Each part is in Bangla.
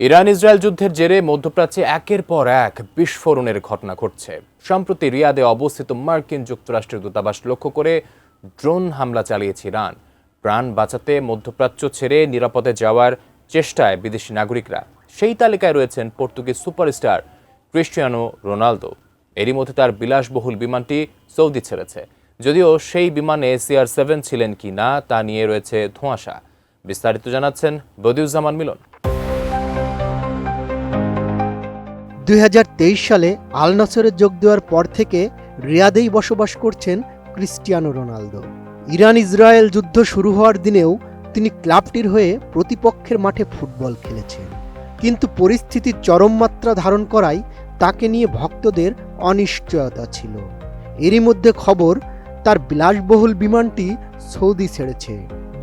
ইরান ইসরায়েল যুদ্ধের জেরে মধ্যপ্রাচ্যে একের পর এক বিস্ফোরণের ঘটনা ঘটছে। সম্প্রতি রিয়াদে অবস্থিত মার্কিন যুক্তরাষ্ট্রের দূতাবাস লক্ষ্য করে ড্রোন হামলা চালিয়েছে ইরান। প্রাণ বাঁচাতে মধ্যপ্রাচ্য ছেড়ে নিরাপদে যাওয়ার চেষ্টায় বিদেশি নাগরিকরা। সেই তালিকায় রয়েছেন পর্তুগিজ সুপারস্টার ক্রিস্টিয়ানো রোনালদো। এরই মধ্যে তার বিলাসবহুল বিমানটি সৌদি ছেড়েছে। যদিও সেই বিমানে CR-7 ছিলেন কি না তা নিয়ে রয়েছে ধোঁয়াশা। বিস্তারিত জানাচ্ছেন বদিউজ্জামান মিলন। 2023 সালে আল নাসরে যোগ দেওয়ার পর থেকে রিয়াদেই বসবাস করছেন ক্রিস্টিয়ানো রোনালদো। ইরান ইসরায়েল যুদ্ধ শুরু হওয়ার দিনেও তিনি ক্লাবটির হয়ে প্রতিপক্ষের মাঠে ফুটবল খেলেছেন, কিন্তু পরিস্থিতি চরম মাত্রা ধারণ করায় তাকে নিয়ে ভক্তদের অনিশ্চয়তা ছিল। এরই মধ্যে খবর, তার বিলাসবহুল বিমানটি সৌদি ছেড়েছে।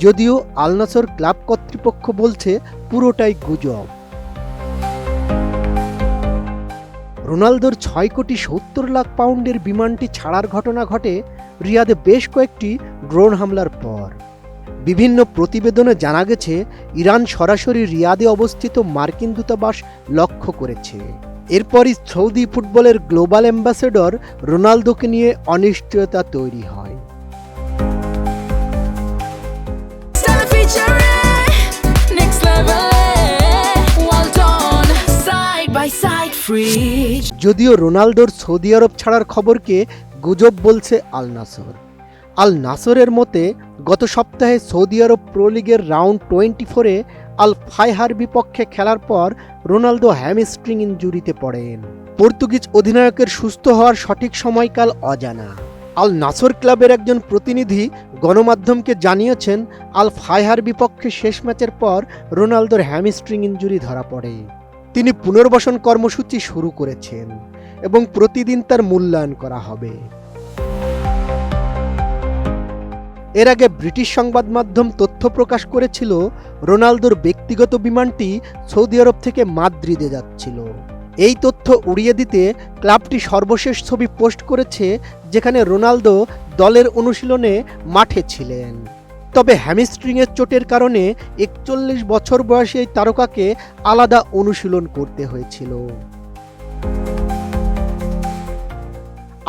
যদিও আল নাসর ক্লাব কর্তৃপক্ষ বলছে পুরোটাই গুজব। রোনালদোর 6,70,00,000 পাউন্ডের বিমানটি ছাড়ার ঘটনা ঘটে রিয়াদে বেশ কয়েকটি ড্রোন হামলার পর। বিভিন্ন প্রতিবেদনে জানা গেছে, ইরান সরাসরি রিয়াদে অবস্থিত মার্কিন দূতাবাস লক্ষ্য করেছে। এরপরই সৌদি ফুটবলের গ্লোবাল অ্যাম্বাসেডর রোনালদোকে নিয়ে অনিশ্চয়তা তৈরি হয়। যদিও রোনালদোর সৌদি আরব ছাড়ার খবরকে গুজব বলছে আল নাসর। আল নাসরের মতে, গত সপ্তাহে সৌদি আরব প্রো লিগের রাউন্ড 24-এ আল ফাইহার বিপক্ষে খেলার পর রোনালদো হ্যামস্ট্রিং ইনজুরিতে পড়েন। পর্তুগিজ অধিনায়কের সুস্থ হওয়ার সঠিক সময়কাল অজানা। আল নাসর ক্লাবের একজন প্রতিনিধি গণমাধ্যমকে জানিয়েছেন, আল ফাইহার বিপক্ষে শেষ ম্যাচের পর রোনালদোর হ্যামস্ট্রিং ইনজুরি ধরা পড়ে। তিনি পুনর্বাসন কর্মসূচি শুরু করেছেন এবং প্রতিদিন তার মূল্যায়ন করা হবে। এর আগে ব্রিটিশ সংবাদ মাধ্যম তথ্য প্রকাশ করেছিল, রোনালদোর ব্যক্তিগত বিমানটি সৌদি আরব থেকে মাদ্রিদে যাচ্ছিল। এই তথ্য উড়িয়ে দিতে ক্লাবটি সর্বশেষ ছবি পোস্ট করেছে, যেখানে রোনালদো দলের অনুশীলনে মাঠে ছিলেন। তবে হ্যামস্ট্রিংয়ের চোটের কারণে 41 বছর বয়সী এই তারকাকে আলাদা অনুশীলন করতে হয়েছিল।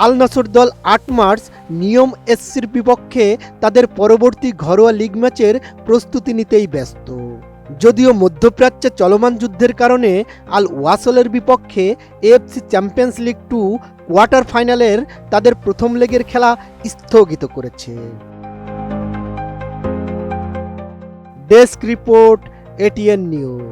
আল নাসর দল 8 মার্চ নিয়ম SCর বিপক্ষে তাদের পরবর্তী ঘরোয়া লিগ ম্যাচের প্রস্তুতি নিতেই ব্যস্ত। যদিও মধ্যপ্রাচ্যে চলমান যুদ্ধের কারণে আল ওয়াসলের বিপক্ষে AFC চ্যাম্পিয়ন্স লিগ 2 কোয়ার্টার ফাইনালের তাদের প্রথম লেগের খেলা স্থগিত করেছে। Desk report, ATN news.